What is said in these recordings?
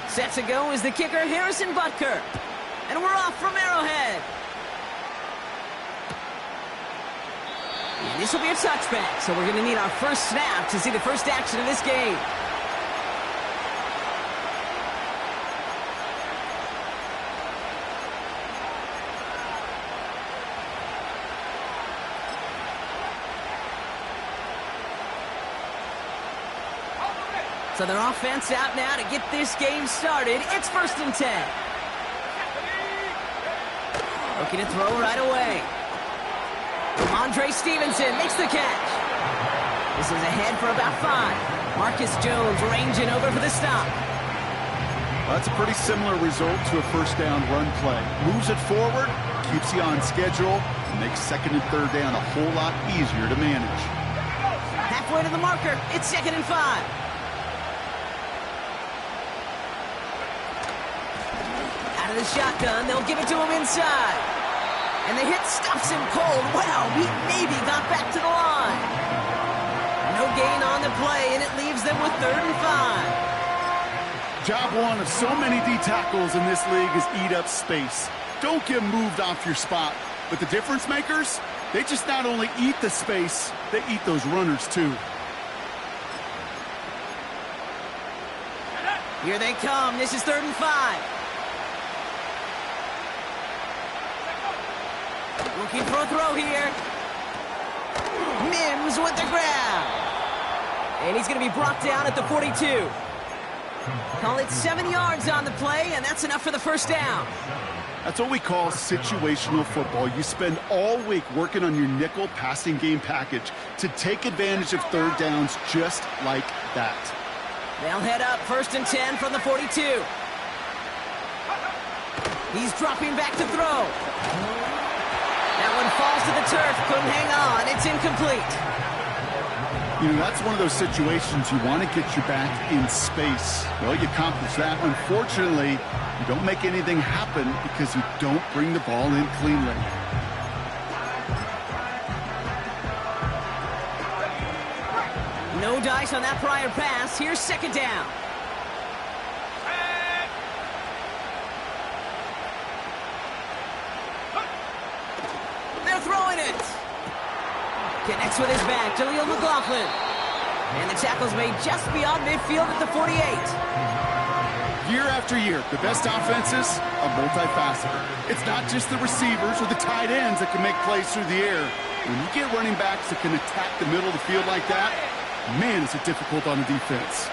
Set to go is the kicker, Harrison Butker. And we're off from Arrowhead. And this will be a touchback, so we're going to need our first snap to see the first action of this game. So their offense out now to get this game started. It's 1st and 10. Looking to throw right away. Andre Stevenson makes the catch. This is ahead for about 5. Marcus Jones ranging over for the stop. Well, that's a pretty similar result to a first down run play. Moves it forward, keeps you on schedule, and makes 2nd and 3rd down a whole lot easier to manage. Halfway to the marker, it's 2nd and 5. Out of the shotgun, they'll give it to him inside. And the hit stops him cold. Wow, he maybe got back to the line. No gain on the play, and it leaves them with 3rd and 5. Job one of so many D tackles in this league is eat up space. Don't get moved off your spot. But the difference makers, they just not only eat the space, they eat those runners too. Here they come. This is 3rd and 5. Looking for a throw here. Mims with the grab. And he's going to be brought down at the 42. Call it 7 yards on the play, and that's enough for the first down. That's what we call situational football. You spend all week working on your nickel passing game package to take advantage of 3rd downs just like that. They'll head up 1st and 10 from the 42. He's dropping back to throw. That one falls to the turf, couldn't hang on. It's incomplete. You know, that's one of those situations you want to get your back in space. Well, you accomplish that. Unfortunately, you don't make anything happen because you don't bring the ball in cleanly. No dice on that prior pass. Here's 2nd down. Throwing it. Connects with his back, Jaleel McLaughlin. And the tackle's made just beyond midfield at the 48. Year after year, the best offenses are multifaceted. It's not just the receivers or the tight ends that can make plays through the air. When you get running backs that can attack the middle of the field like that, man, is it difficult on the defense.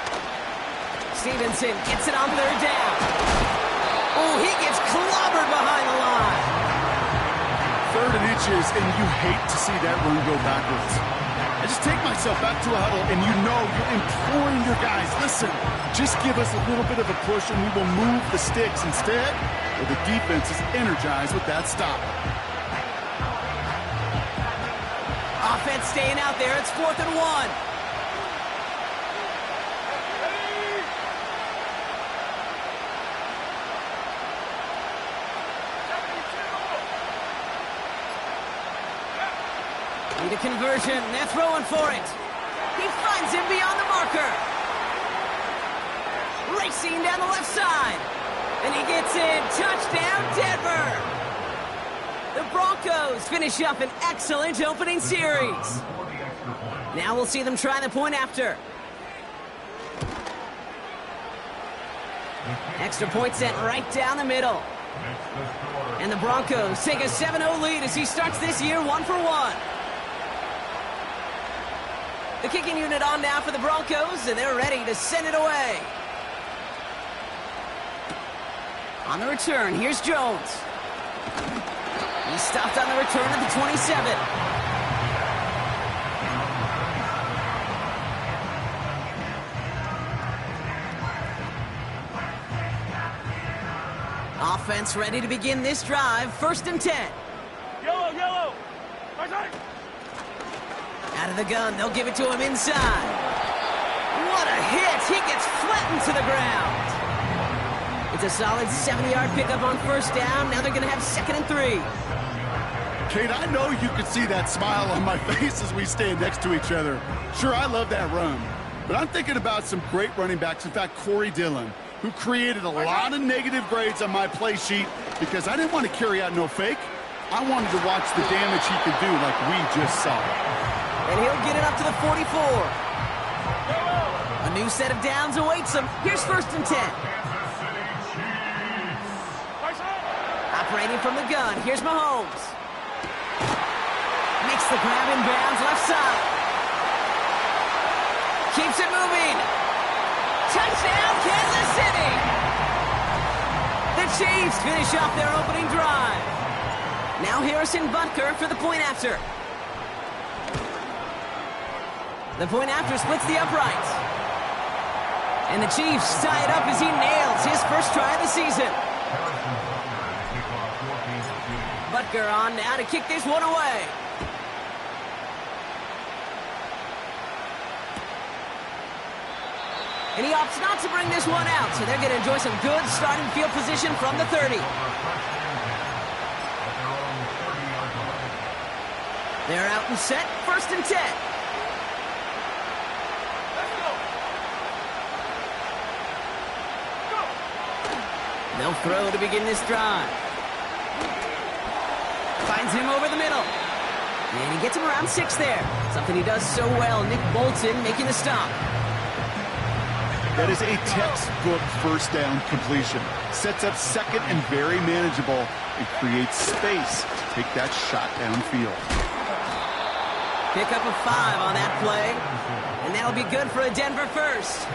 Stevenson gets it on 3rd down. Oh, he gets clobbered behind the line. 3rd and inches, and you hate to see that run go backwards. I just take myself back to a huddle, and you know you're imploring your guys, listen, just give us a little bit of a push, and we will move the sticks instead, or the defense is energized with that stop. Offense staying out there. It's 4th and 1. Need a conversion. They're throwing for it. He finds him beyond the marker. Racing down the left side. And he gets in. Touchdown, Denver. The Broncos finish up an excellent opening series. Now we'll see them try the point after. Extra point sent right down the middle. And the Broncos take a 7-0 lead as he starts this year 1-for-1. The kicking unit on now for the Broncos, and they're ready to send it away. On the return, here's Jones. He stopped on the return at the 27. Offense ready to begin this drive. 1st and 10. Yellow. Out of the gun, they'll give it to him inside. What a hit! He gets flattened to the ground. It's a solid 70-yard pickup on 1st down. Now they're going to have 2nd and 3. Kate, I know you can see that smile on my face as we stand next to each other. Sure, I love that run. But I'm thinking about some great running backs. In fact, Corey Dillon, who created a lot of negative grades on my play sheet because I didn't want to carry out no fake. I wanted to watch the damage he could do like we just saw. And he'll get it up to the 44. A new set of downs awaits him. Here's 1st and 10. Operating from the gun, here's Mahomes. Makes the grab in bounds, left side. Keeps it moving. Touchdown, Kansas City! The Chiefs finish off their opening drive. Now Harrison Butker for the point after. The point after splits the uprights. And the Chiefs tie it up as he nails his first try of the season. Butker on now to kick this one away. And he opts not to bring this one out, so they're going to enjoy some good starting field position from the 30. They're out and set, 1st and 10. They'll throw to begin this drive. Finds him over the middle. And he gets him around 6 there. Something he does so well. Nick Bolton making the stop. That is a textbook first down completion. Sets up second and very manageable and creates space to take that shot downfield. Pick up a 5 on that play. And that'll be good for a Denver first.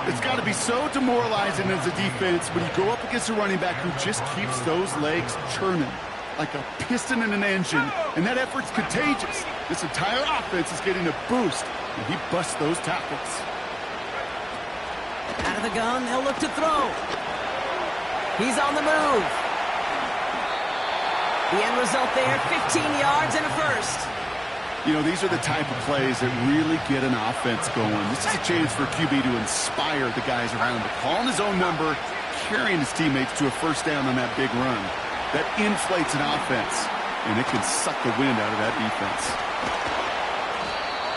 It's got to be so demoralizing as a defense when you go up against a running back who just keeps those legs churning like a piston in an engine, and that effort's contagious. This entire offense is getting a boost, and he busts those tackles. Out of the gun, they'll look to throw. He's on the move. The end result there, 15 yards and a first. You know, these are the type of plays that really get an offense going. This is a chance for QB to inspire the guys around him, calling his own number, carrying his teammates to a first down on that big run. That inflates an offense, and it can suck the wind out of that defense.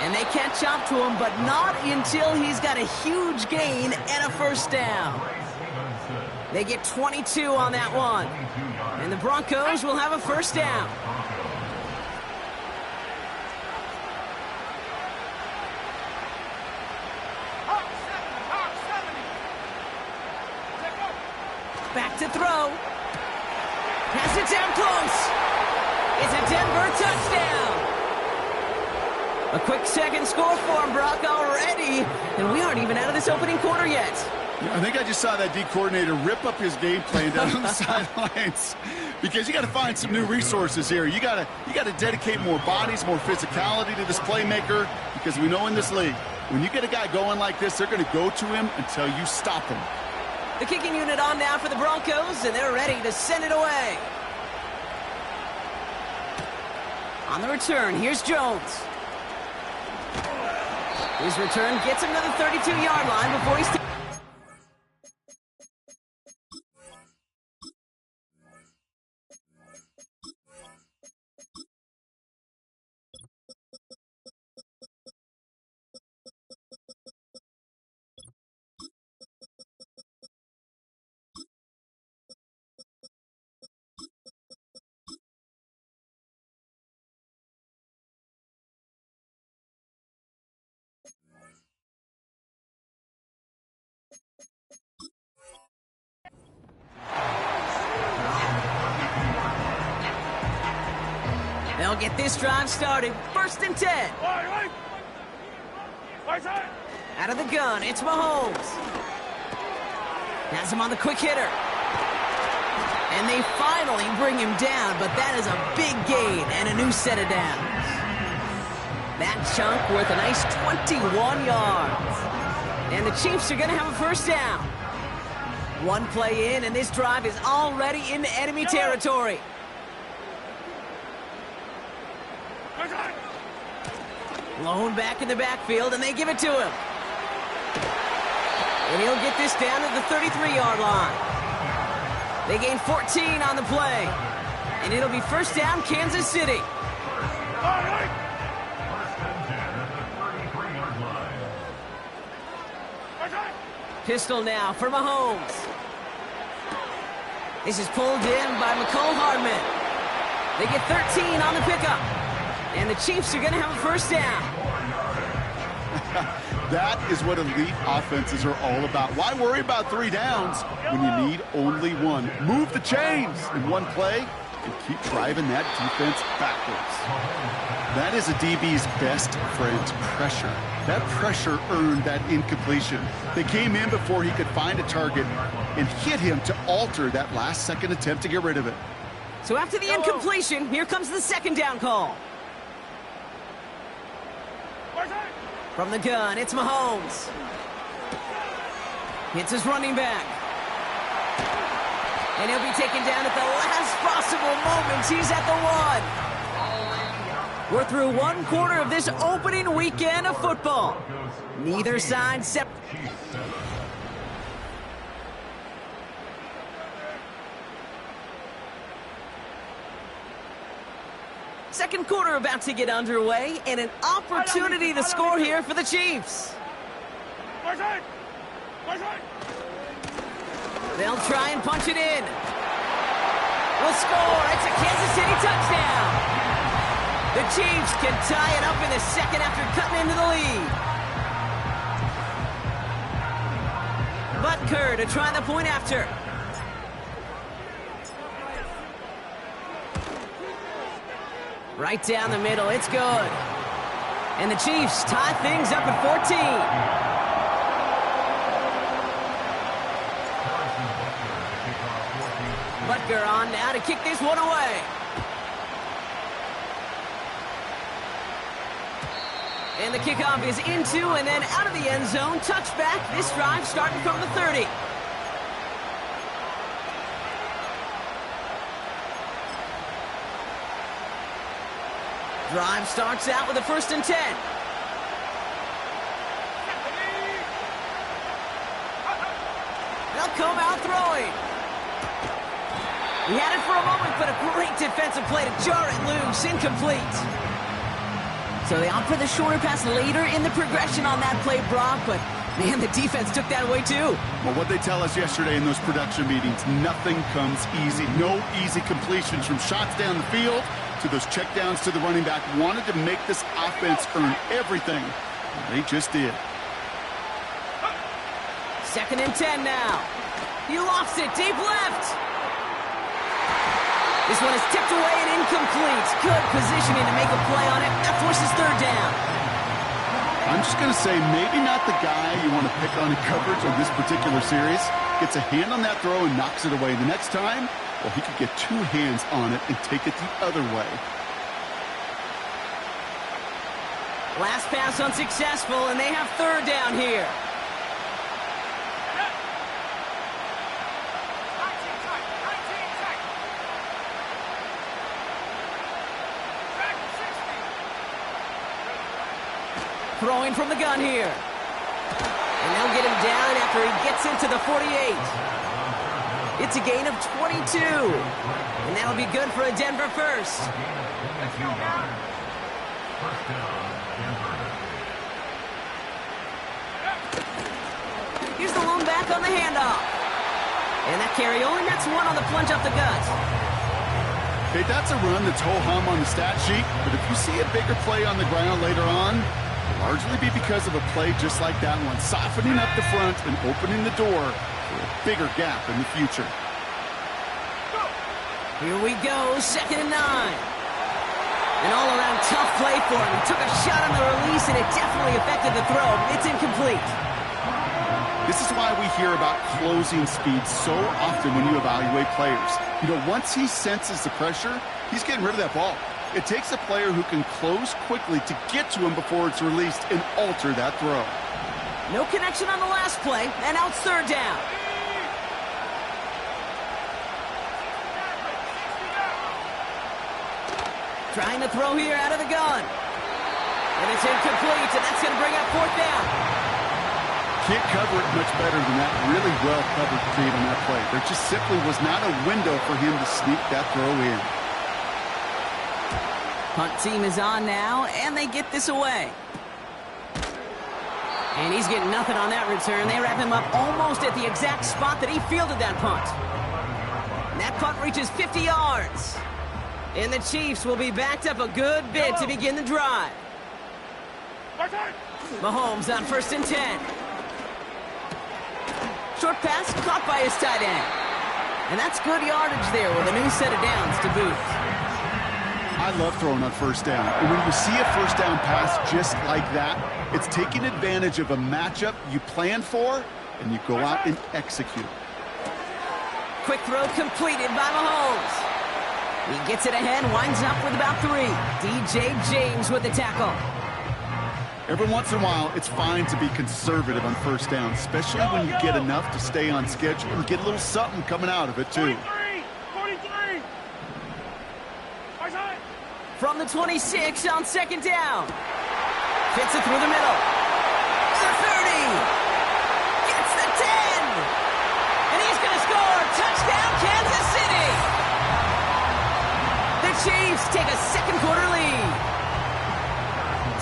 And they catch up to him, but not until he's got a huge gain and a first down. They get 22 on that one. And the Broncos will have a first down. Back to throw. Pass it down close. It's a Denver touchdown. A quick second score for him, Brock, already. And we aren't even out of this opening quarter yet. I think I just saw that D coordinator rip up his game plan down on the sidelines. Because you got to find some new resources here. You got to dedicate more bodies, more physicality to this playmaker. Because we know in this league, when you get a guy going like this, they're going to go to him until you stop him. The kicking unit on now for the Broncos, and they're ready to send it away. On the return, here's Jones. His return gets him to the 32-yard line before he's... They'll get this drive started. 1st and 10. Out of the gun, it's Mahomes. Has him on the quick hitter. And they finally bring him down, but that is a big gain and a new set of downs. That chunk worth a nice 21 yards. And the Chiefs are going to have a first down. One play in, and this drive is already into enemy territory. Lone back in the backfield, and they give it to him. And he'll get this down at the 33-yard line. They gain 14 on the play. And it'll be first down, Kansas City. Pistol now for Mahomes. This is pulled in by McCole Hardman. They get 13 on the pickup. And the Chiefs are going to have a first down. That is what elite offenses are all about. Why worry about 3 downs when you need only 1? Move the chains in one play and keep driving that defense backwards. That is a DB's best friend, pressure. That pressure earned that incompletion. They came in before he could find a target and hit him to alter that last-second attempt to get rid of it. So after the incompletion, here comes the second down call. From the gun, it's Mahomes. Hits his running back. And he'll be taken down at the last possible moments. He's at the 1. We're through 1 quarter of this opening weekend of football. Neither side Second quarter about to get underway, and an opportunity to score here for the Chiefs. They'll try and punch it in. Will score. It's a Kansas City touchdown. The Chiefs can tie it up in the second after cutting into the lead. Butker to try the point after. Right down the middle, it's good. And the Chiefs tie things up at 14. Butker on now to kick this one away. And the kickoff is into and then out of the end zone. Touchback, this drive starting from the 30. Drive starts out with a 1st and 10. They'll come out throwing. He had it for a moment, but a great defensive play to jar it loose. Incomplete. So they opt for the shorter pass later in the progression on that play, Brock, but man, the defense took that away too. Well, what they tell us yesterday in those production meetings, nothing comes easy. No easy completions from shots down the field to those checkdowns to the running back. Wanted to make this offense earn everything. They just did. 2nd and 10 now. He lofts it deep left. This one is tipped away and incomplete. Good positioning to make a play on it. That forces 3rd down. I'm just going to say maybe not the guy you want to pick on in coverage on this particular series. Gets a hand on that throw and knocks it away. The next time, well, he could get 2 hands on it and take it the other way. Last pass unsuccessful, and they have 3rd down here. Throwing from the gun here. And they'll get him down after he gets into the 48. It's a gain of 22. And that'll be good for a Denver first. Here's the lone back on the handoff. And that carry only nets 1 on the plunge up the gut. Okay, that's a run that's ho-hum on the stat sheet, but if you see a bigger play on the ground later on, it'll largely be because of a play just like that one, softening up the front and opening the door for a bigger gap in the future. Here we go, 2nd and 9. An all-around tough play for him. He took a shot on the release, and it definitely affected the throw. It's incomplete. This is why we hear about closing speed so often when you evaluate players. You know, once he senses the pressure, he's getting rid of that ball. It takes a player who can close quickly to get to him before it's released and alter that throw. No connection on the last play, and now it's 3rd down. Trying to throw here out of the gun. And it's incomplete, and that's going to bring up 4th down. Can't cover it much better than that really well-covered feed on that play. There just simply was not a window for him to sneak that throw in. Punt team is on now, and they get this away. And And he's getting nothing on that return. They wrap him up almost at the exact spot that he fielded that punt. And that punt reaches 50 yards. And the Chiefs will be backed up a good bit to begin the drive. Mahomes on 1st and 10. Short pass caught by his tight end. And that's good yardage there with a new set of downs to boot. I love throwing on 1st down. And when you see a 1st down pass just like that, it's taking advantage of a matchup you plan for, and you go out and execute. Quick throw completed by Mahomes. He gets it ahead, winds up with about 3. DJ James with the tackle. Every once in a while, it's fine to be conservative on 1st down, especially when you get enough to stay on schedule and get a little something coming out of it, too. 43! From the 26 on 2nd down. Fits it through the middle. The 30. Gets the 10. And he's going to score. Touchdown, Kansas City. The Chiefs take a 2nd quarter lead.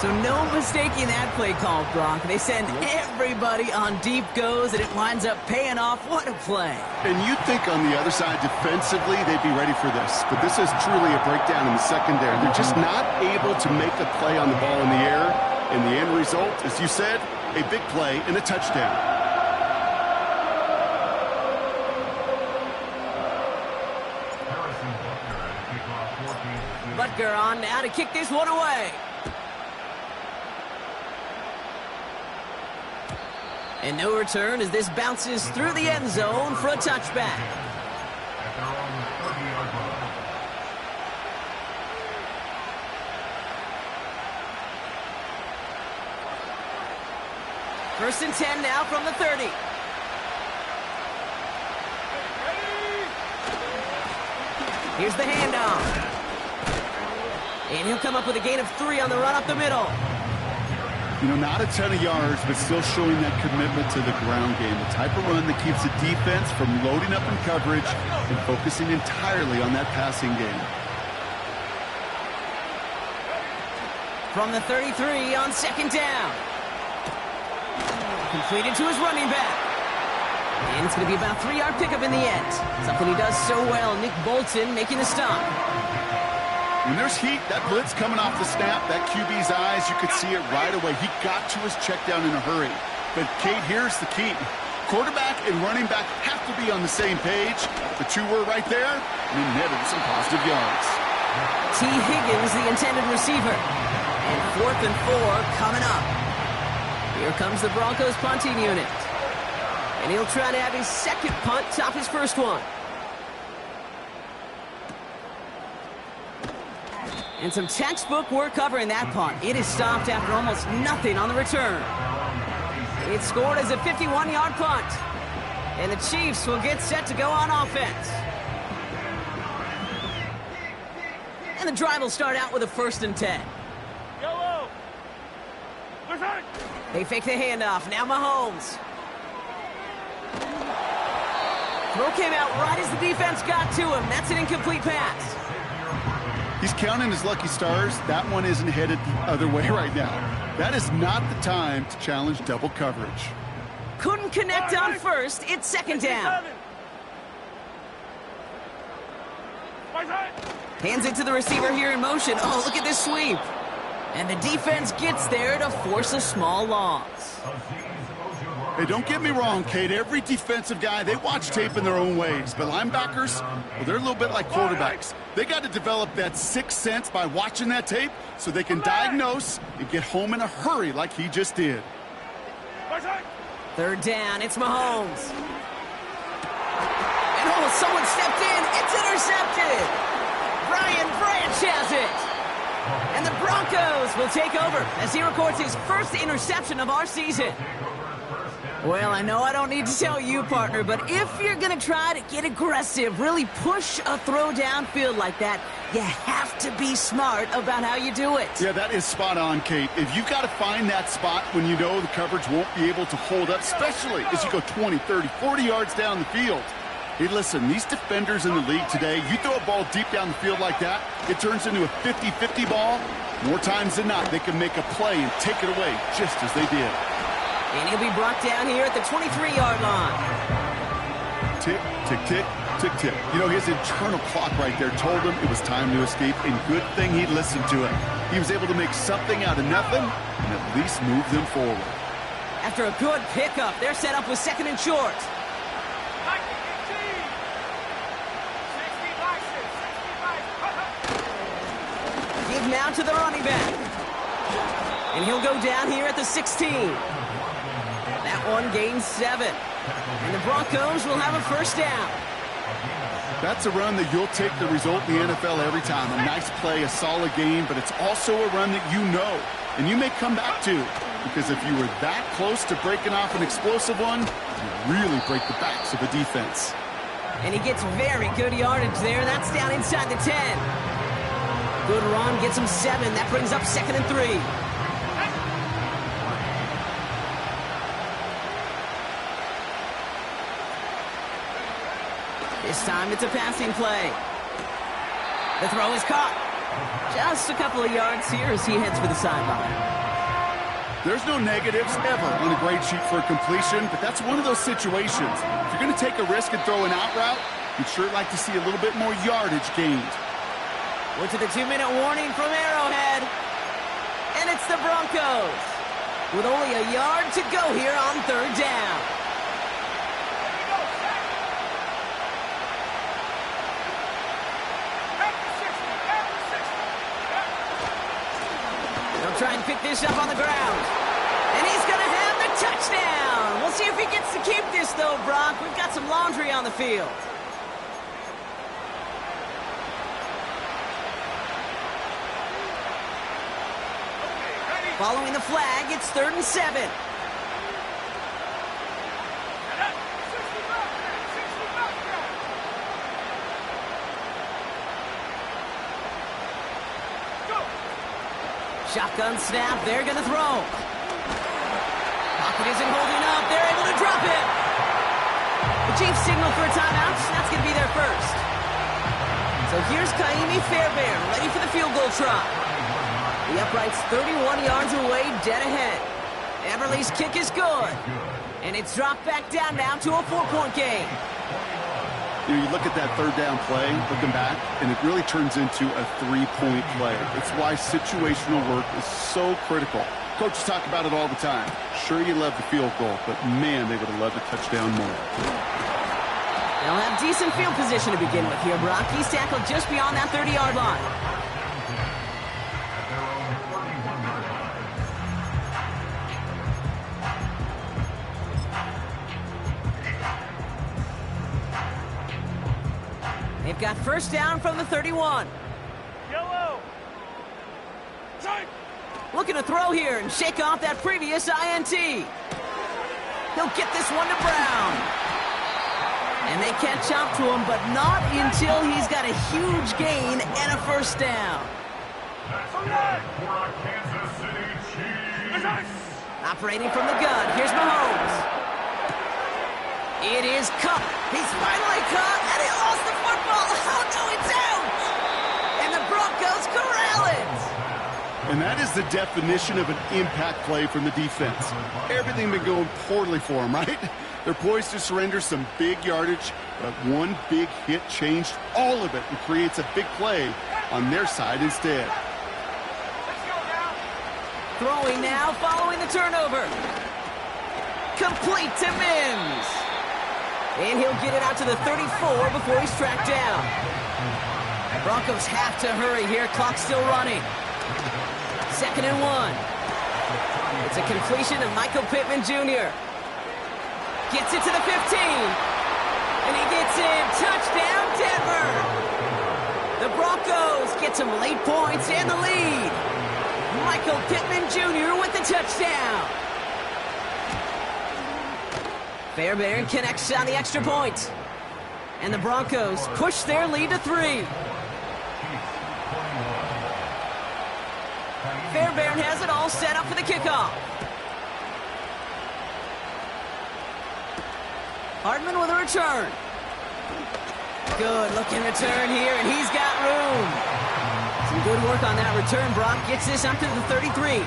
So no mistaking that play call, Gronk. They send everybody on deep goes, and it winds up paying off. What a play. And you'd think on the other side, defensively, they'd be ready for this. But this is truly a breakdown in the secondary. They're just not able to make a play on the ball in the air. And the end result, as you said, a big play and a touchdown. Butker on now to kick this one away. And no return as this bounces through the end zone for a touchback. First and 10 now from the 30. Here's the handoff. And he'll come up with a gain of 3 on the run up the middle. You know, not a ton of yards, but still showing that commitment to the ground game. The type of run that keeps the defense from loading up in coverage and focusing entirely on that passing game. From the 33 on 2nd down. Completed to his running back. And it's going to be about a 3-yard pickup in the end. Something he does so well. Nick Bolton making the stop. When there's heat, that blitz coming off the snap, that QB's eyes, you could see it right away. He got to his check down in a hurry. But, Kate, here's the key. Quarterback and running back have to be on the same page. The two were right there, and he netted some positive yards. T. Higgins, the intended receiver. And 4th and 4 coming up. Here comes the Broncos punting unit. And he'll try to have his 2nd punt top his 1st one. And some textbook work covering that punt. It is stopped after almost nothing on the return. It's scored as a 51-yard punt. And the Chiefs will get set to go on offense. And the drive will start out with a 1st and 10. They fake the handoff. Now Mahomes. Throw came out right as the defense got to him. That's an incomplete pass. He's counting his lucky stars. That one isn't headed the other way right now. That is not the time to challenge double coverage. Couldn't connect on 1st. It's 2nd down. Hands it to the receiver here in motion. Oh, look at this sweep. And the defense gets there to force a small loss. Hey, don't get me wrong, Kate. Every defensive guy, they watch tape in their own ways. But linebackers, well, they're a little bit like quarterbacks. They got to develop that 6th sense by watching that tape so they can diagnose and get home in a hurry like he just did. 3rd down, it's Mahomes. And oh, someone stepped in. It's intercepted. Brian Branch has it. And the Broncos will take over as he records his 1st interception of our season. Well, I know I don't need to tell you, partner, but if you're going to try to get aggressive, really push a throw downfield like that, you have to be smart about how you do it. Yeah, that is spot on, Kate. If you've got to find that spot when you know the coverage won't be able to hold up, especially as you go 20, 30, 40 yards down the field. Hey, listen, these defenders in the league today, you throw a ball deep down the field like that, it turns into a 50-50 ball. More times than not, they can make a play and take it away just as they did. And he'll be brought down here at the 23-yard line. Tick, tick, tick, tick, tick. You know, his internal clock right there told him it was time to escape, and good thing he listened to it. He was able to make something out of nothing and at least move them forward. After a good pickup, they're set up with second and short. Give now to the running back. And he'll go down here at the 16. That one gains 7. And the Broncos will have a first down. That's a run that you'll take the result in the NFL every time. A nice play, a solid game, but it's also a run that you know, and you may come back to. Because if you were that close to breaking off an explosive one, you really break the backs of a defense. And he gets very good yardage there. That's down inside the 10. Good run, gets him 7. That brings up second and 3. This time it's a passing play. The throw is caught. Just a couple of yards here as he heads for the sideline. There's no negatives ever on a grade sheet for a completion, but that's one of those situations. If you're going to take a risk and throw an out route, you'd sure like to see a little bit more yardage gained. We're to the 2-minute warning from Arrowhead. And it's the Broncos with only a yard to go here on third down. They'll try and pick this up on the ground. And he's going to have the touchdown. We'll see if he gets to keep this, though, Brock. We've got some laundry on the field. Following the flag, it's 3rd and 7. Shotgun snap, they're going to throw. Pocket isn't holding up, they're able to drop it. The Chiefs signal for a timeout, that's going to be their first. So here's Kaimi Fairbairn, ready for the field goal try. The upright's 31 yards away, dead ahead. Everly's kick is good. And it's dropped back down now to a 4-point game. You know, you look at that third down play, looking back, and it really turns into a 3-point play. It's why situational work is so critical. Coaches talk about it all the time. Sure, you love the field goal, but man, they would have loved a touchdown more. They'll have decent field position to begin with here, Brock. He's tackled just beyond that 30-yard line. They've got first down from the 31. Yellow. Looking to throw here and shake off that previous INT. He'll get this one to Brown. And they catch up to him, but not until he's got a huge gain and a first down. Operating from the gun, here's Mahomes. It is Cup. He's finally caught, and he lost the football. Oh, no, it's out. And the Broncos corral it. And that is the definition of an impact play from the defense. Everything been going poorly for them, right? They're poised to surrender some big yardage, but one big hit changed all of it and creates a big play on their side instead. Throwing now, following the turnover. Complete to Mims. And he'll get it out to the 34 before he's tracked down. Broncos have to hurry here. Clock still running. 2nd and 1. It's a completion of Michael Pittman Jr. Gets it to the 15. And he gets in. Touchdown, Denver. The Broncos get some late points and the lead. Michael Pittman Jr. with the touchdown. Fairbairn connects on the extra point. And the Broncos push their lead to 3. Fairbairn has it all set up for the kickoff. Hartman with a return. Good looking return here, and he's got room. Some good work on that return. Brock gets this up to the 33.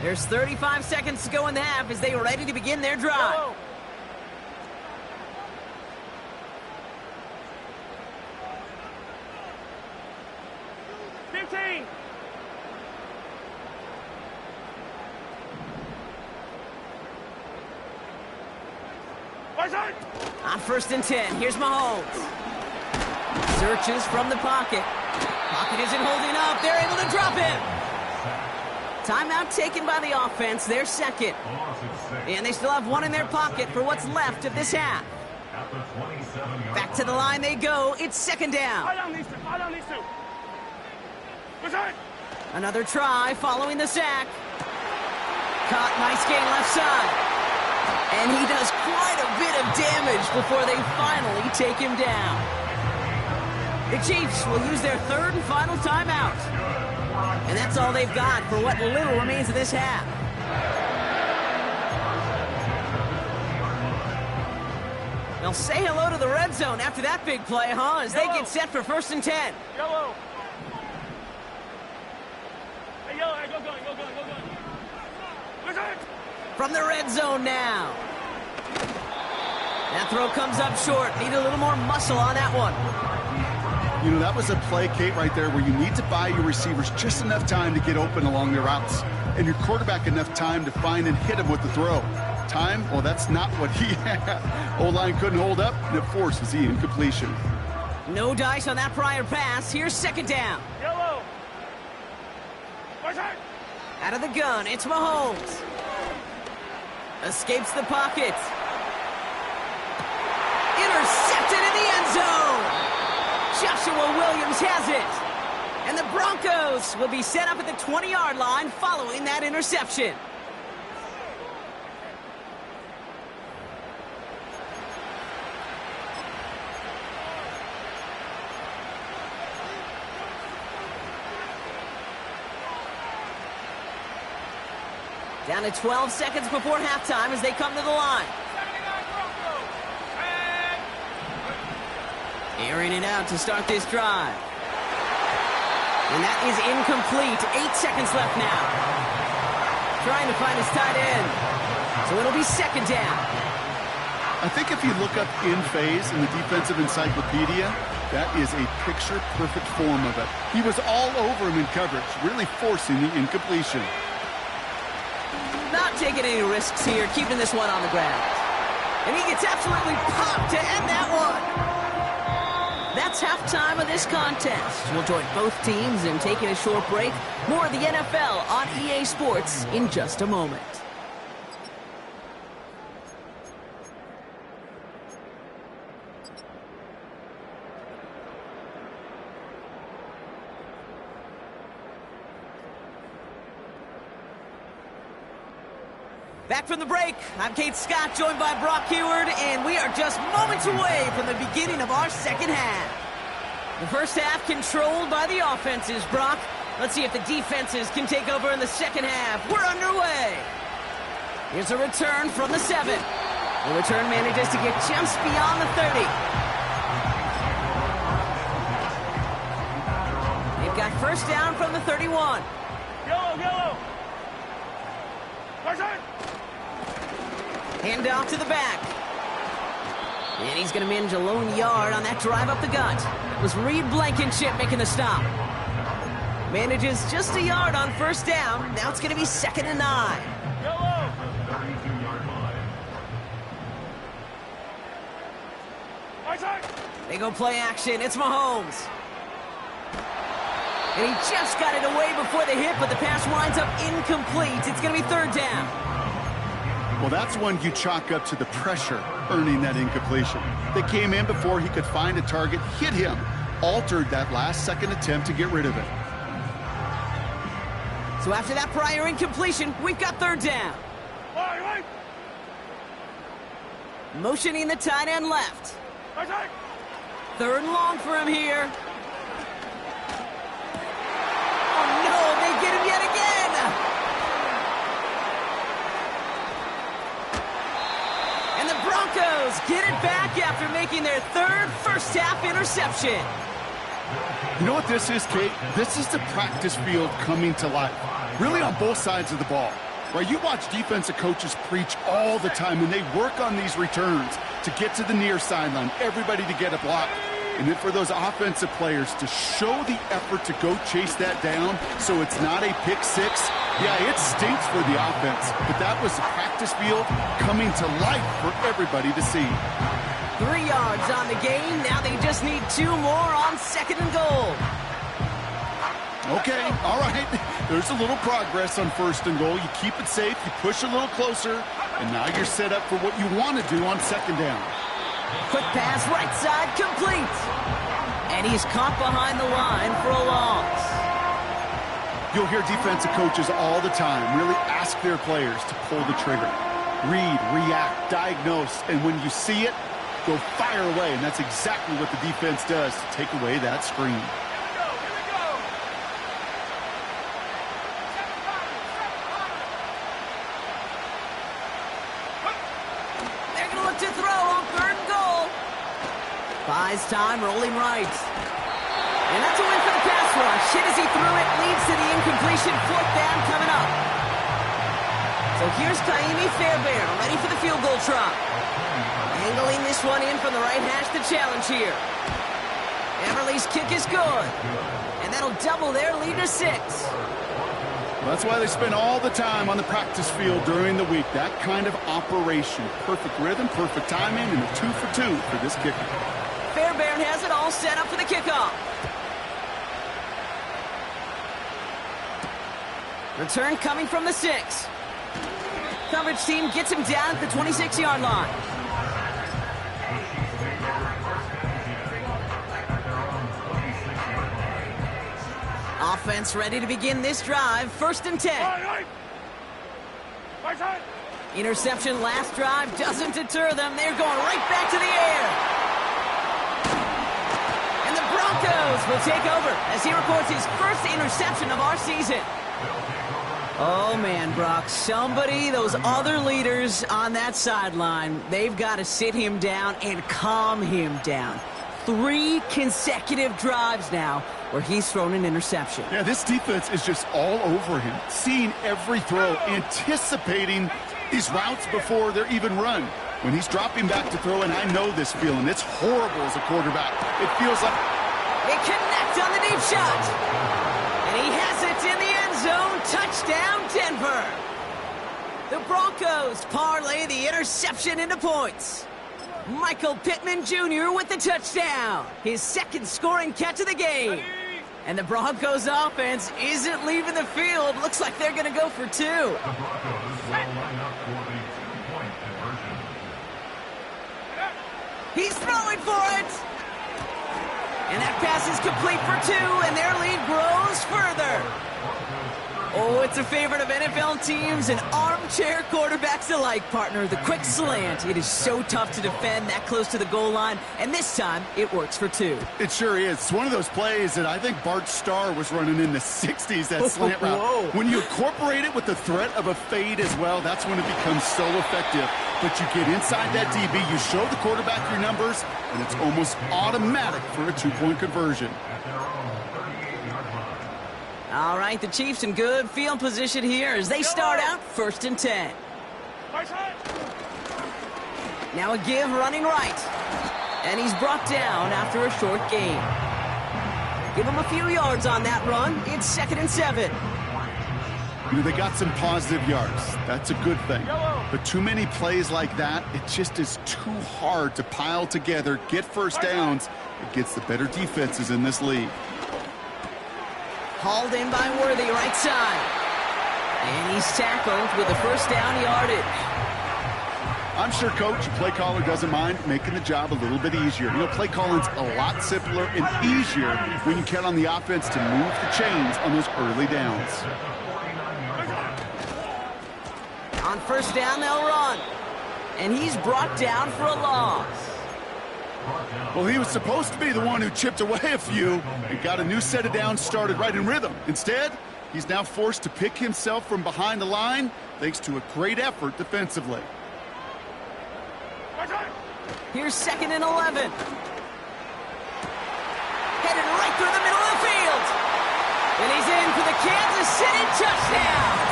There's 35 seconds to go in the half as they are ready to begin their drive. Yellow. On 1st and 10, here's Mahomes. Searches from the pocket. Pocket isn't holding up. They're able to drop him. Timeout taken by the offense, their second. And they still have one in their pocket for what's left of this half. Back to the line they go. It's 2nd down. Another try following the sack. Caught, nice gain left side. And he does quite a bit of damage before they finally take him down. The Chiefs will use their 3rd and final timeout. And that's all they've got for what little remains of this half. They'll say hello to the red zone after that big play, huh? As they get set for 1st and 10. Yellow. Hey, yellow, go. From the red zone now. That throw comes up short. Need a little more muscle on that one. You know, that was a play, Kate, right there where you need to buy your receivers just enough time to get open along their routes. And your quarterback enough time to find and hit him with the throw. Time? Well, that's not what he had. O-line couldn't hold up, and it forces the incompletion. No dice on that prior pass. Here's 2nd down. Yellow. Out of the gun, it's Mahomes. Escapes the pocket. Intercepted in the end zone. Joshua Williams has it. And the Broncos will be set up at the 20-yard line following that interception. Down to 12 seconds before halftime as they come to the line. Airing it out to start this drive. And that is incomplete. 8 seconds left now. Trying to find his tight end. So it'll be 2nd down. I think if you look up in phase in the defensive encyclopedia, that is a picture-perfect form of it. He was all over him in coverage, really forcing the incompletion. Not taking any risks here, keeping this one on the ground. And he gets absolutely popped to end that one. That's halftime of this contest. We'll join both teams in taking a short break. More of the NFL on EA Sports in just a moment. Back from the break, I'm Kate Scott, joined by Brock Heward, and we are just moments away from the beginning of our 2nd half. The first half controlled by the offenses, Brock. Let's see if the defenses can take over in the 2nd half. We're underway. Here's a return from the 7. The return manages to get just beyond the 30. They've got 1st down from the 31. Yellow. Hand off to the back. And he's going to manage a lone yard on that drive up the gut. It was Reed Blankenship making the stop. Manages just a yard on 1st down. Now it's going to be 2nd and 9. Yellow. They go play action. It's Mahomes. And he just got it away before the hit, but the pass winds up incomplete. It's going to be 3rd down. Well, that's one you chalk up to the pressure earning that incompletion. They came in before he could find a target, hit him, altered that last-second attempt to get rid of it. So after that prior incompletion, we've got 3rd down. Right. Motioning the tight end left. 3rd and long for him here. Oh, no, they get him yet again. And the Broncos get it back after making their 3rd first-half interception. You know what this is, Kate? This is the practice field coming to life. Really on both sides of the ball. Right, you watch defensive coaches preach all the time when they work on these returns to get to the near sideline, everybody to get a block. And then for those offensive players to show the effort to go chase that down so it's not a pick six, yeah, it stinks for the offense. But that was the practice field coming to life for everybody to see. 3 yards on the gain. Now they just need 2 more on 2nd and goal. Okay, all right. There's a little progress on 1st and goal. You keep it safe, you push a little closer, and now you're set up for what you want to do on 2nd down. Quick pass, right side, complete. And he's caught behind the line for a loss. You'll hear defensive coaches all the time really ask their players to pull the trigger. Read, react, diagnose, and when you see it, go fire away. And that's exactly what the defense does to take away that screen. To throw on 3rd and goal. Buys time, rolling right. And that's a win for the pass rush. Hit as he threw it, leads to the incompletion. 4th down coming up. So here's Kaimi Fairbairn, ready for the field goal try. Angling this one in from the right hash, the challenge here. Everly's kick is good. And that'll double their lead to 6. That's why they spend all the time on the practice field during the week. That kind of operation. Perfect rhythm, perfect timing, and a 2 for 2 for this kicker. Fairbairn has it all set up for the kickoff. Return coming from the 6. Coverage team gets him down at the 26-yard line. Offense ready to begin this drive. 1st and 10. Interception last drive doesn't deter them. They're going right back to the air. And the Broncos will take over as he records his first interception of our season. Oh, man, Brock, those other leaders on that sideline, they've got to sit him down and calm him down. 3 consecutive drives now where he's thrown an interception. Yeah, this defense is just all over him, seeing every throw, anticipating these routes before they're even run. When he's dropping back to throw, and I know this feeling, it's horrible as a quarterback. It feels like... They connect on the deep shot. And he has it in the end zone. Touchdown, Denver. The Broncos parlay the interception into points. Michael Pittman Jr. with the touchdown. His 2nd scoring catch of the game. And the Broncos offense isn't leaving the field. Looks like they're going to go for 2. He's throwing for it. And that pass is complete for 2, and their lead grows further. Oh, it's a favorite of NFL teams and armchair quarterbacks alike, partner. The quick slant. It is so tough to defend that close to the goal line, and this time it works for 2. It sure is. It's one of those plays that I think Bart Starr was running in the 60s, that slant route. Whoa. When you incorporate it with the threat of a fade as well, that's when it becomes so effective. But you get inside that DB, you show the quarterback your numbers, and it's almost automatic for a 2-point conversion. All right, the Chiefs in good field position here as they start out 1st and 10. Now a give running right. And he's brought down after a short gain. Give him a few yards on that run. It's 2nd and 7. You know, they got some positive yards. That's a good thing. But too many plays like that, it just is too hard to pile together, get first downs. It gets the better defenses in this league. Hauled in by Worthy, right side. And he's tackled with a 1st down yardage. I'm sure coach, play caller doesn't mind making the job a little bit easier. You know, play calling's a lot simpler and easier when you count on the offense to move the chains on those early downs. On 1st down, they'll run. And he's brought down for a loss. Well, he was supposed to be the one who chipped away a few and got a new set of downs started right in rhythm. Instead, he's now forced to pick himself from behind the line thanks to a great effort defensively. Here's 2nd and 11. Headed right through the middle of the field. And he's in for the Kansas City touchdown.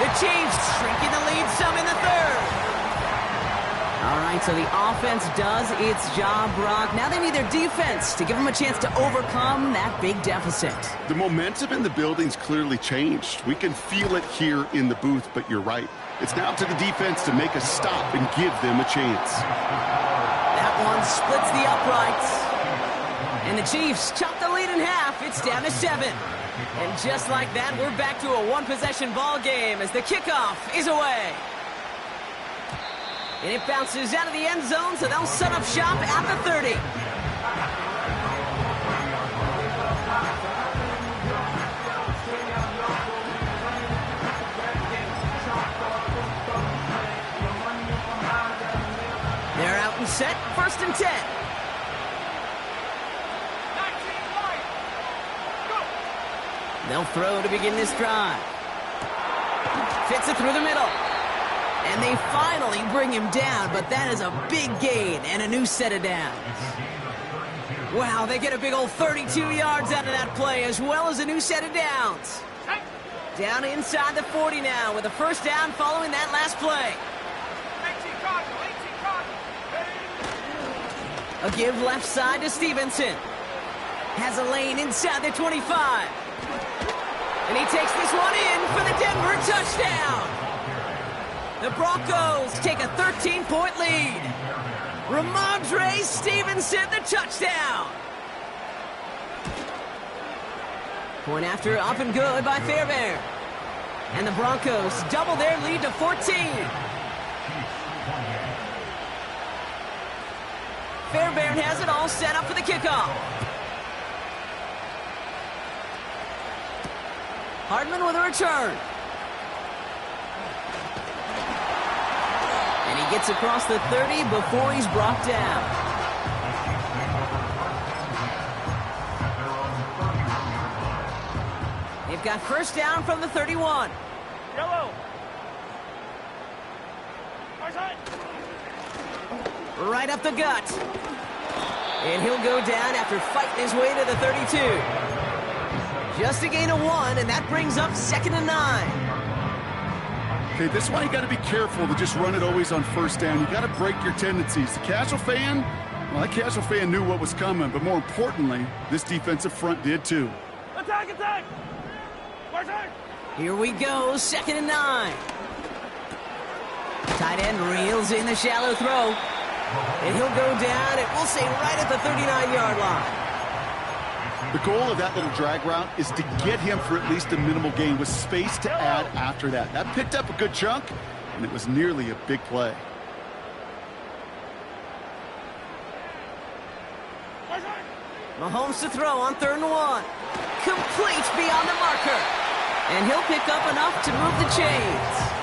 The Chiefs shrinking the lead some in the third. All right, so the offense does its job, Brock. Now they need their defense to give them a chance to overcome that big deficit. The momentum in the building's clearly changed. We can feel it here in the booth, but you're right. It's now to the defense to make a stop and give them a chance. That one splits the uprights. And the Chiefs chop the lead in half. It's down to 7. And just like that, we're back to a one-possession ball game as the kickoff is away. And it bounces out of the end zone, so they'll set up shop at the 30. They're out and set, 1st and 10. They'll throw to begin this drive. Fits it through the middle. And they finally bring him down, but that is a big gain and a new set of downs. Wow, they get a big old 32 yards out of that play, as well as a new set of downs. Down inside the 40 now, with a 1st down following that last play. A give left side to Stevenson. Has a lane inside the 25. And he takes this one in for the Denver touchdown. The Broncos take a 13-point lead. Ramondre Stevenson, the touchdown. Point after, up and good by Fairbairn. And the Broncos double their lead to 14. Fairbairn has it all set up for the kickoff. Hardman with a return. And he gets across the 30 before he's brought down. They've got 1st down from the 31. Yellow. Far side. Right up the gut. And he'll go down after fighting his way to the 32. Just a gain of 1, and that brings up 2nd and 9. Okay, this is why you got to be careful to just run it always on 1st down. You got to break your tendencies. The casual fan, well, that casual fan knew what was coming, but more importantly, this defensive front did too. Attack, attack. Far side. Here we go, 2nd and 9. Tight end reels in the shallow throw. And he'll go down, and we'll say right at the 39-yard line. The goal of that little drag route is to get him for at least a minimal gain with space to add after that. That picked up a good chunk, and it was nearly a big play. Mahomes to throw on 3rd and 1. Complete beyond the marker. And he'll pick up enough to move the chains.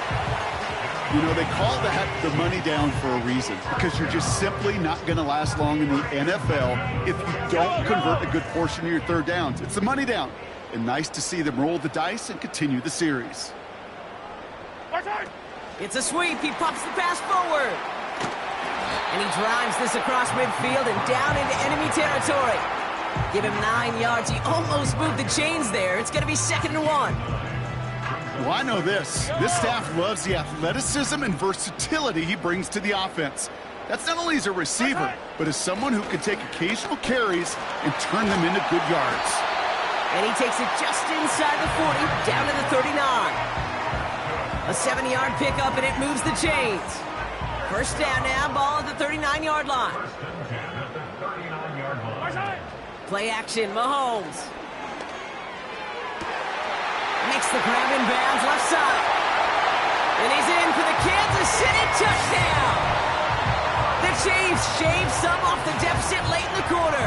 You know, they call that the money down for a reason, because you're just simply not going to last long in the NFL if you don't convert a good portion of your 3rd downs. It's the money down. And nice to see them roll the dice and continue the series. It's a sweep. He pops the pass forward. And he drives this across midfield and down into enemy territory. Give him 9 yards. He almost moved the chains there. It's going to be 2nd and 1. Well, I know this. This staff loves the athleticism and versatility he brings to the offense. That's not only as a receiver, but as someone who can take occasional carries and turn them into good yards. And he takes it just inside the 40, down to the 39. A 7-yard pickup, and it moves the chains. 1st down now, ball at the 39-yard line. Play action, Mahomes. Makes the grab in bounds, left side. And he's in for the Kansas City touchdown. The Chiefs shave some off the deficit late in the quarter.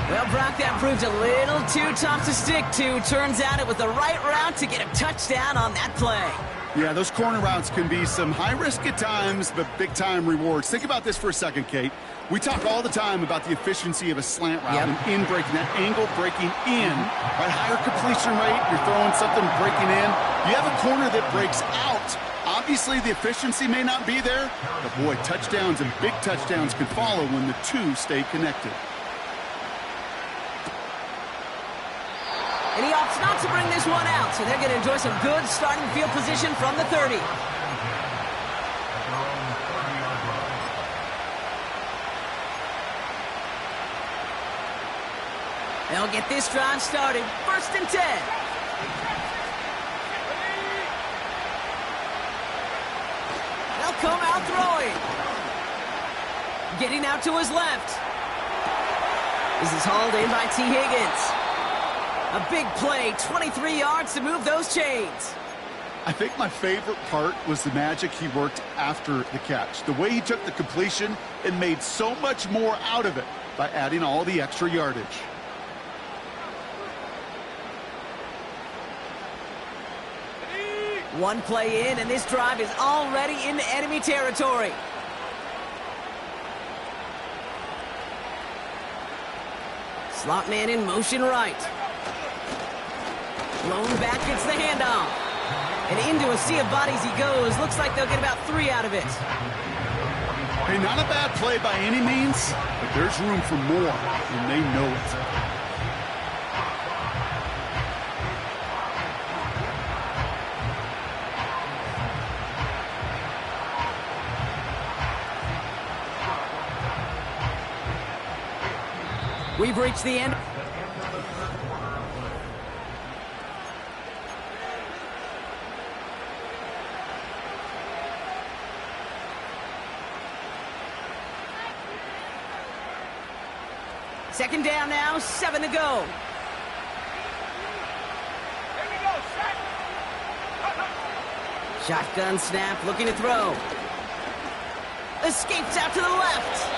Well, Brock, that proved a little too tough to stick to. Turns out it was the right route to get a touchdown on that play. Yeah, those corner routes can be some high risk at times, but big-time rewards. Think about this for a second, Kate. We talk all the time about the efficiency of a slant route and in breaking, that angle breaking in, right? Higher completion rate, you're throwing something breaking in. You have a corner that breaks out. Obviously, the efficiency may not be there, but boy, touchdowns and big touchdowns can follow when the two stay connected. And he opts not to bring this one out, so they're going to enjoy some good starting field position from the 30. They'll get this drive started. 1st and 10. They'll come out throwing. Getting out to his left. This is hauled in by T. Higgins. A big play, 23 yards to move those chains. I think my favorite part was the magic he worked after the catch. The way he took the completion and made so much more out of it by adding all the extra yardage. One play in, and this drive is already into enemy territory. Slot man in motion right. Blown back, gets the handoff. And into a sea of bodies he goes. Looks like they'll get about 3 out of it. Hey, not a bad play by any means, but there's room for more, and they know it. We've reached the end. Second down now, 7 to go. Here we go, set. Shotgun snap, looking to throw. Escapes out to the left.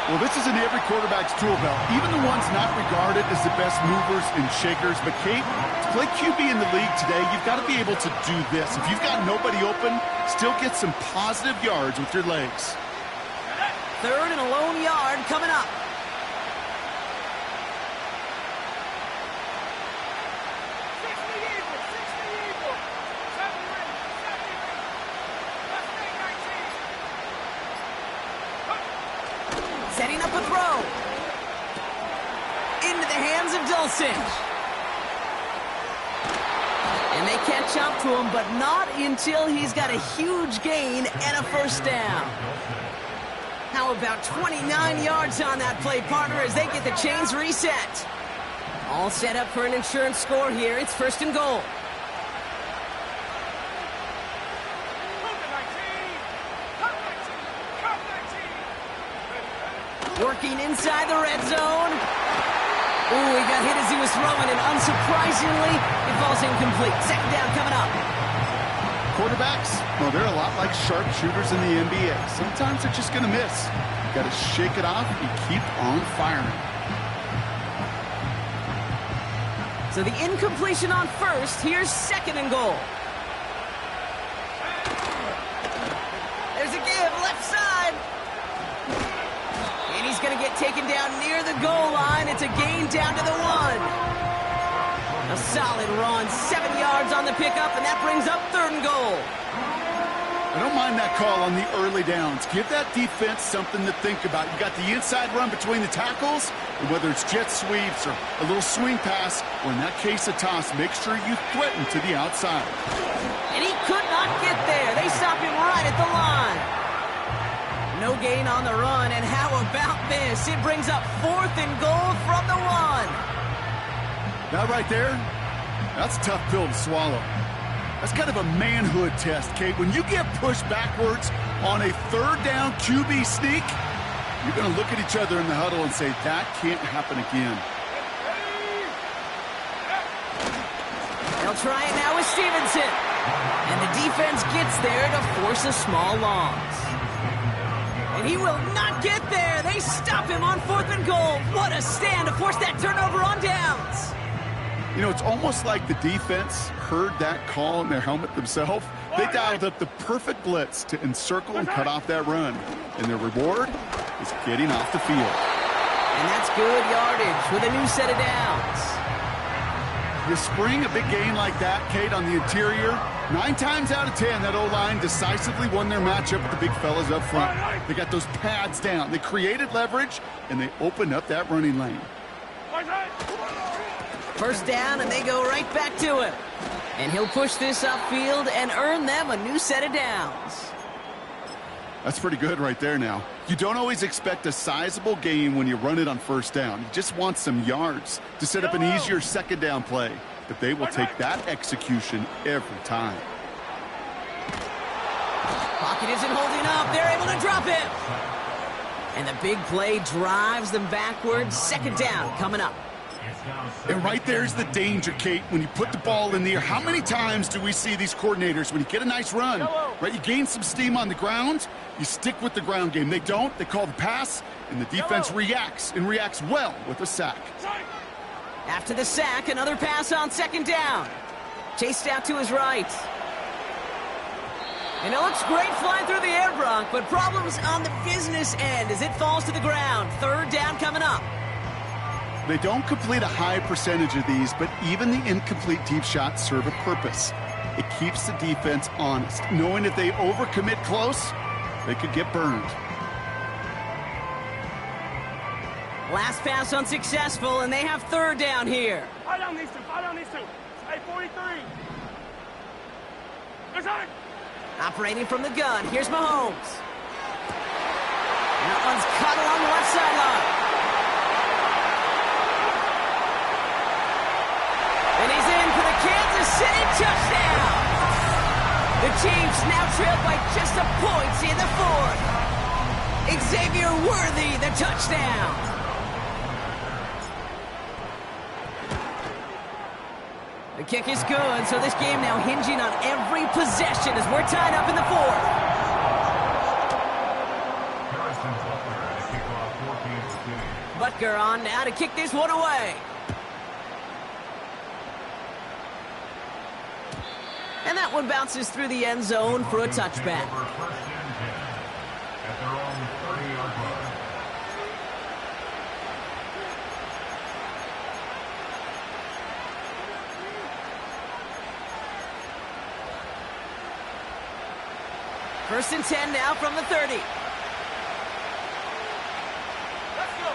Well, this is in every quarterback's tool belt, even the ones not regarded as the best movers and shakers. But, Kate, to play QB in the league today, you've got to be able to do this. If you've got nobody open, still get some positive yards with your legs. 3rd and a lone yard coming up. Setting up a throw. Into the hands of Dulcich. And they catch up to him, but not until he's got a huge gain and a 1st down. How about 29 yards on that play, partner, as they get the chains reset. All set up for an insurance score here. It's 1st and goal. Working inside the red zone. Ooh, he got hit as he was throwing, and unsurprisingly, it falls incomplete. 2nd down coming up. Quarterbacks, well, they're a lot like sharpshooters in the NBA. Sometimes they're just going to miss. You got to shake it off and keep on firing. So the incompletion on 1st. Here's 2nd and goal. There's a give, left side. And he's going to get taken down near the goal line. It's a gain down to the 1. A solid run, 7 yards on the pickup, and that brings up 3rd and goal. I don't mind that call on the early downs. Give that defense something to think about. You got the inside run between the tackles, and whether it's jet sweeps or a little swing pass, or in that case a toss, make sure you threaten to the outside. And he could not get there. They stop him right at the line. No gain on the run, and how about this? It brings up 4th and goal from the 1. That right there, that's a tough pill to swallow. That's kind of a manhood test, Kate. When you get pushed backwards on a 3rd down QB sneak, you're going to look at each other in the huddle and say, that can't happen again. They'll try it now with Stevenson. And the defense gets there to force a small loss. And he will not get there. They stop him on 4th and goal. What a stand to force that turnover on downs. You know, it's almost like the defense heard that call in their helmet themselves. They dialed up the perfect blitz to encircle and cut off that run. And their reward is getting off the field. And that's good yardage with a new set of downs. You spring a big gain like that, Kate, on the interior, 9 times out of 10, that O-line decisively won their matchup with the big fellas up front. They got those pads down. They created leverage, and they opened up that running lane. First down, and they go right back to him. And he'll push this upfield and earn them a new set of downs. That's pretty good right there now. You don't always expect a sizable gain when you run it on first down. You just want some yards to set up an easier second down play. But they will take that execution every time. Pocket isn't holding up. They're able to drop it. And the big play drives them backwards. Second down coming up. And right there's the danger, Kate, when you put the ball in the air. How many times do we see these coordinators, when you get a nice run, right, you gain some steam on the ground, you stick with the ground game. They don't. They call the pass, and the defense reacts, and reacts well with a sack. After the sack, another pass on second down. Chased out to his right. And it looks great flying through the air, Bronc, but problems on the business end as it falls to the ground. Third down coming up. They don't complete a high percentage of these, but even the incomplete deep shots serve a purpose. It keeps the defense honest, knowing if they overcommit close, they could get burned. Last pass unsuccessful, and they have third down here. Fight on these two. Fight on these two. Hey, 43. Good time. Operating from the gun. Here's Mahomes. And that one's cut along the left sideline. And he's in for the Kansas City touchdown. The Chiefs now trail by just a point in the fourth. Xavier Worthy, the touchdown. The kick is good, so this game now hinging on every possession as we're tied up in the fourth. Butker on now to kick this one away. And that one bounces through the end zone for a touchback. First and 10 now from the 30. Let's go.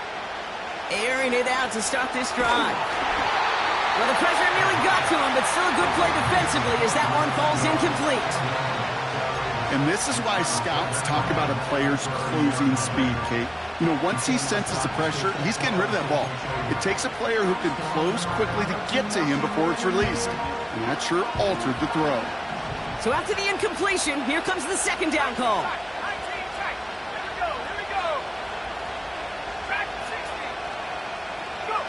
Airing it out to start this drive. Well, the pressure nearly got to him, but still a good play defensively as that one falls incomplete. And this is why scouts talk about a player's closing speed, Kate. You know, once he senses the pressure, he's getting rid of that ball. It takes a player who can close quickly to get to him before it's released. And that sure altered the throw. So after the incompletion, here comes the second down call. 19 check. Here we go. Here we go. Track 60. Go.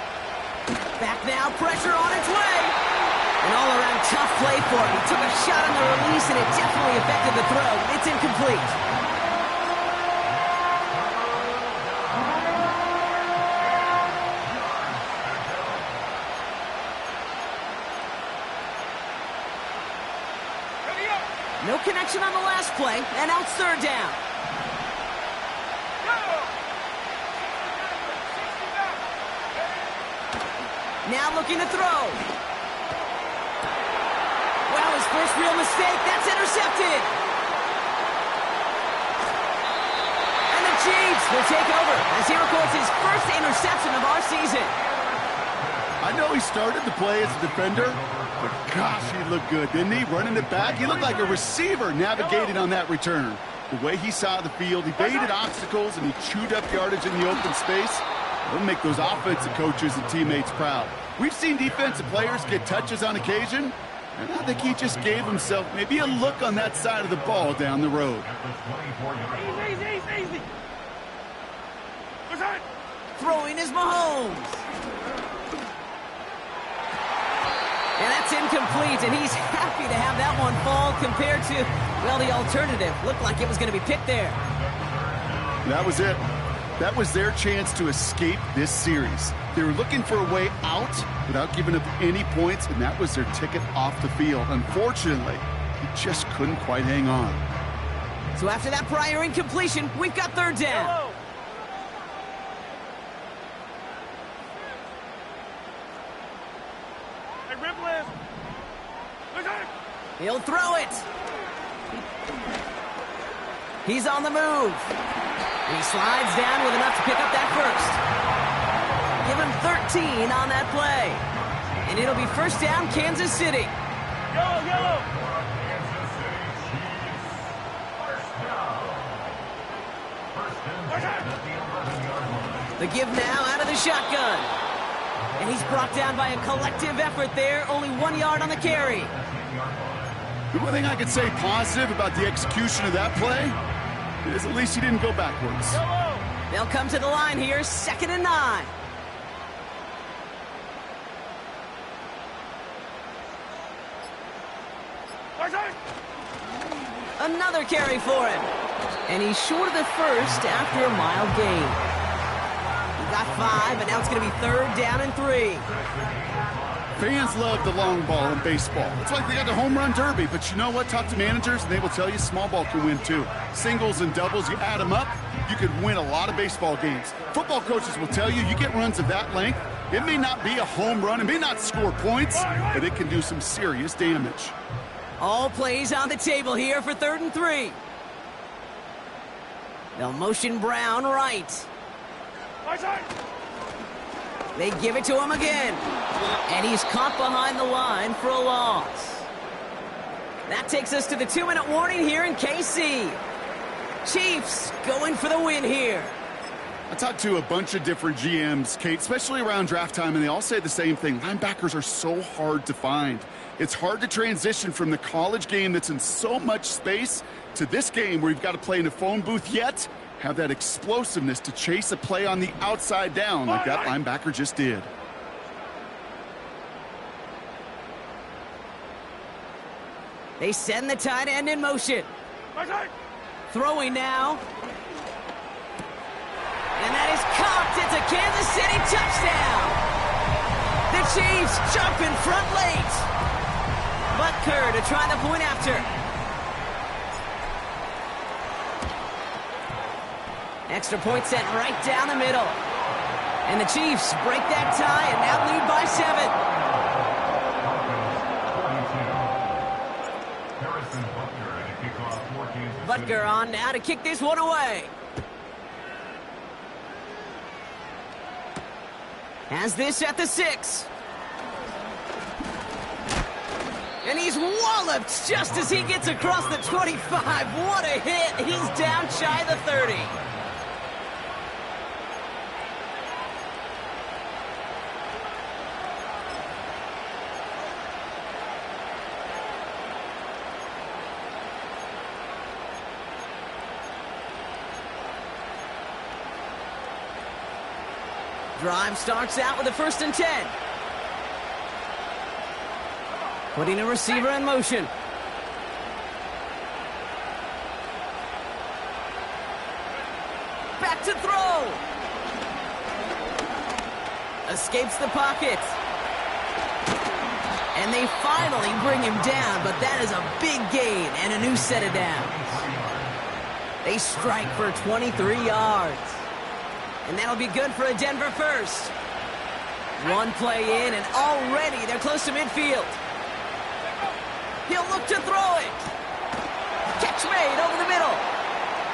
Back now, pressure on its way. An all-around tough play for him. He took a shot on the release, and it definitely affected the throw. It's incomplete. No connection on the last play, and now it's third down. Now looking to throw. Well, his first real mistake, that's intercepted. And the Chiefs will take over as he records his first interception of our season. I know he started the play as a defender, but gosh, he looked good, didn't he? Running it back, he looked like a receiver navigating on that return. The way he saw the field, he baited obstacles and he chewed up yardage in the open space. It'll make those offensive coaches and teammates proud. We've seen defensive players get touches on occasion, and I think he just gave himself maybe a look on that side of the ball down the road. Easy. Throwing is Mahomes. And that's incomplete, and he's happy to have that one fall compared to, well, the alternative. Looked like it was going to be picked there. That was it. That was their chance to escape this series. They were looking for a way out without giving up any points, and that was their ticket off the field. Unfortunately, he just couldn't quite hang on. So after that prior incompletion, we've got third down. Hello. He'll throw it. He's on the move. And he slides down with enough to pick up that first. Give him 13 on that play. And it'll be first down, Kansas City. Yellow, yellow. The give now out of the shotgun. And he's brought down by a collective effort there. Only 1 yard on the carry. The one thing I could say positive about the execution of that play is at least he didn't go backwards. They'll come to the line here, 2nd and 9. Another carry for him. And he's short of the first after a mild gain. He got 5, and now it's going to be 3rd down and 3. Fans love the long ball in baseball. It's like they got the home run derby, but you know what? Talk to managers, and they will tell you small ball can win too. Singles and doubles, you add them up, you could win a lot of baseball games. Football coaches will tell you get runs of that length. It may not be a home run, it may not score points, but it can do some serious damage. All plays on the table here for 3rd and 3. They'll motion Brown right. They give it to him again. And he's caught behind the line for a loss. That takes us to the 2-minute warning here in KC. Chiefs going for the win here. I talked to a bunch of different GMs, Kate, especially around draft time, and they all say the same thing. Linebackers are so hard to find. It's hard to transition from the college game that's in so much space to this game where you've got to play in a phone booth, yet have that explosiveness to chase a play on the outside down like that linebacker just did. They send the tight end in motion. Throwing now. And that is caught. It's a Kansas City touchdown. The Chiefs jump in front late. Butker to try the point after. Extra point sent right down the middle. And the Chiefs break that tie and now lead by 7. Butker on now to kick this one away. Has this at the 6. And he's walloped just as he gets across the 25. What a hit. He's down shy of the 30. Drive starts out with a 1st and 10. Putting a receiver in motion. Back to throw. Escapes the pocket. And they finally bring him down, but that is a big gain and a new set of downs. They strike for 23 yards. And that'll be good for a Denver first. One play in, and already they're close to midfield. He'll look to throw it. Catch made over the middle.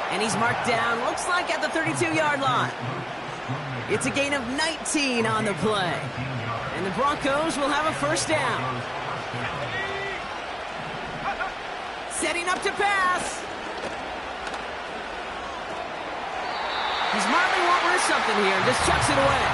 And he's marked down, looks like at the 32-yard line. It's a gain of 19 on the play. And the Broncos will have a 1st down. Setting up to pass. He's smartly won't risk something here. Just chucks it away.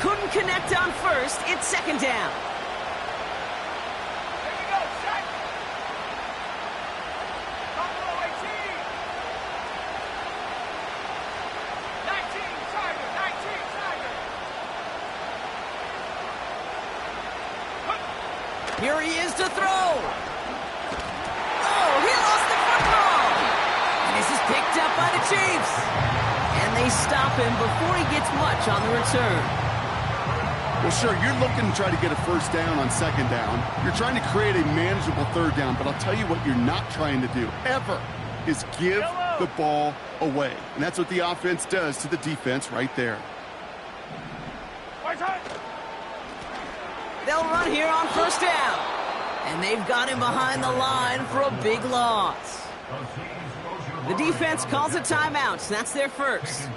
Couldn't connect on 1st. It's 2nd down. There you go, set. Buffalo 18. 19, Tiger, 19, Tiger. Here he is to throw. Oh, he lost the football. And this is picked up by the Chiefs. And they stop him before he gets much on the return. Well, sure, you're looking to try to get a 1st down on 2nd down. You're trying to create a manageable 3rd down, but I'll tell you what you're not trying to do, ever, is give the ball away. And that's what the offense does to the defense right there. They'll run here on 1st down. And they've got him behind the line for a big loss. The defense calls a timeout. That's their first.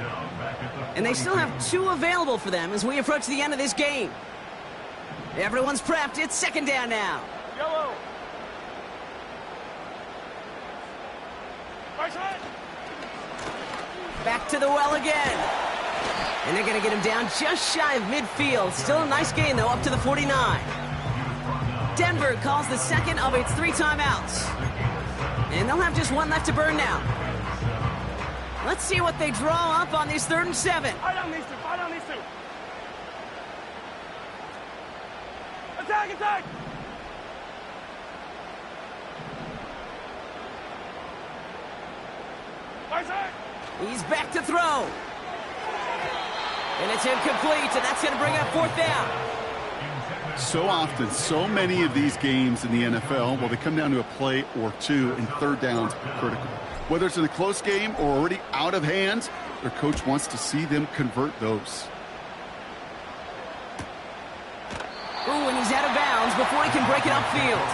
And they still have 2 available for them as we approach the end of this game. Everyone's prepped. It's second down now. Yellow. Right side. Back to the well again. And they're going to get him down just shy of midfield. Still a nice gain, though, up to the 49. Denver calls the second of its 3 timeouts. And they'll have just 1 left to burn now. Let's see what they draw up on this 3rd and 7. Fight on these 2. Fight on these 2. Attack, attack. Right side. He's back to throw. And it's incomplete, and that's going to bring up 4th down. So often, so many of these games in the NFL, well, they come down to a play or 2, and 3rd downs are critical. Whether it's in a close game or already out of hand, their coach wants to see them convert those. Ooh, and he's out of bounds before he can break it upfield.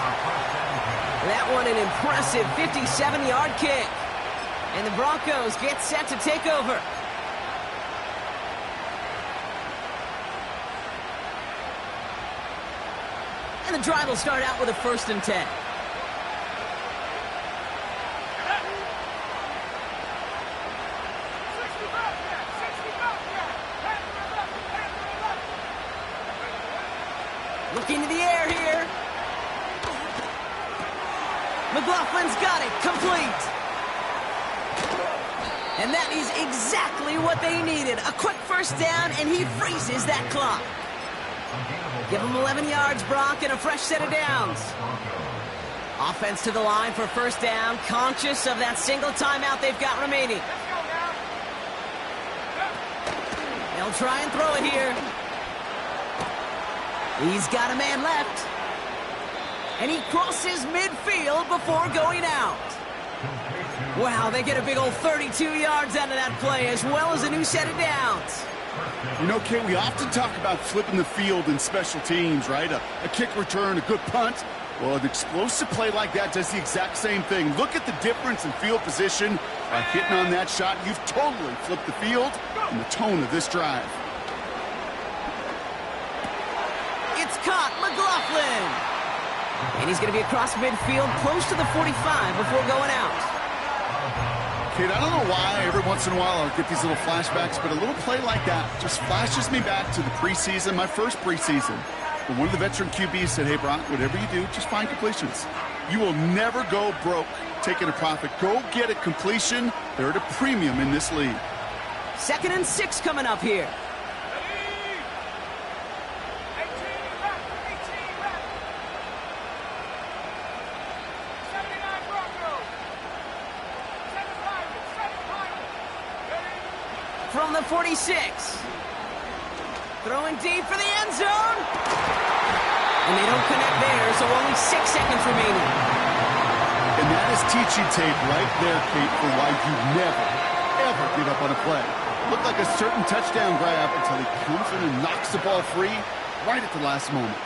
That one an impressive 57-yard kick. And the Broncos get set to take over. And the drive will start out with a 1st and 10. Looking to the air here. McLaughlin's got it, complete. And that is exactly what they needed. A quick 1st down, and he freezes that clock. Give him 11 yards, Brock, and a fresh set of downs. Offense to the line for 1st down, conscious of that single timeout they've got remaining. They'll try and throw it here. He's got a man left. And he crosses midfield before going out. Wow, they get a big old 32 yards out of that play, as well as a new set of downs. You know, Kate, we often talk about flipping the field in special teams, right? A kick return, a good punt. Well, an explosive play like that does the exact same thing. Look at the difference in field position. By hitting on that shot, you've totally flipped the field and the tone of this drive. It's caught, McLaughlin. And he's going to be across midfield, close to the 45 before going out. Kate, I don't know why every once in a while I'll get these little flashbacks, but a little play like that just flashes me back to the preseason, my first preseason. When one of the veteran QBs said, hey, Brock, whatever you do, just find completions. You will never go broke taking a profit. Go get a completion. They're at a premium in this league. 2nd and 6 coming up here. From the 46. Throwing deep for the end zone. And they don't connect there, so only 6 seconds remaining. And that is teaching tape right there, Kate, for why you never, ever give up on a play. Looked like a certain touchdown grab until he comes in and knocks the ball free right at the last moment.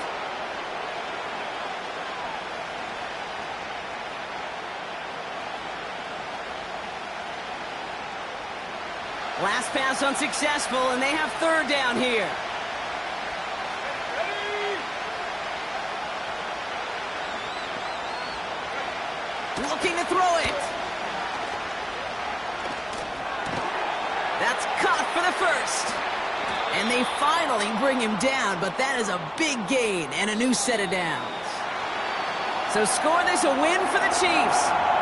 Last pass unsuccessful, and they have 3rd down here. Looking to throw it. That's caught for the 1st. And they finally bring him down, but that is a big gain and a new set of downs. So score this a win for the Chiefs.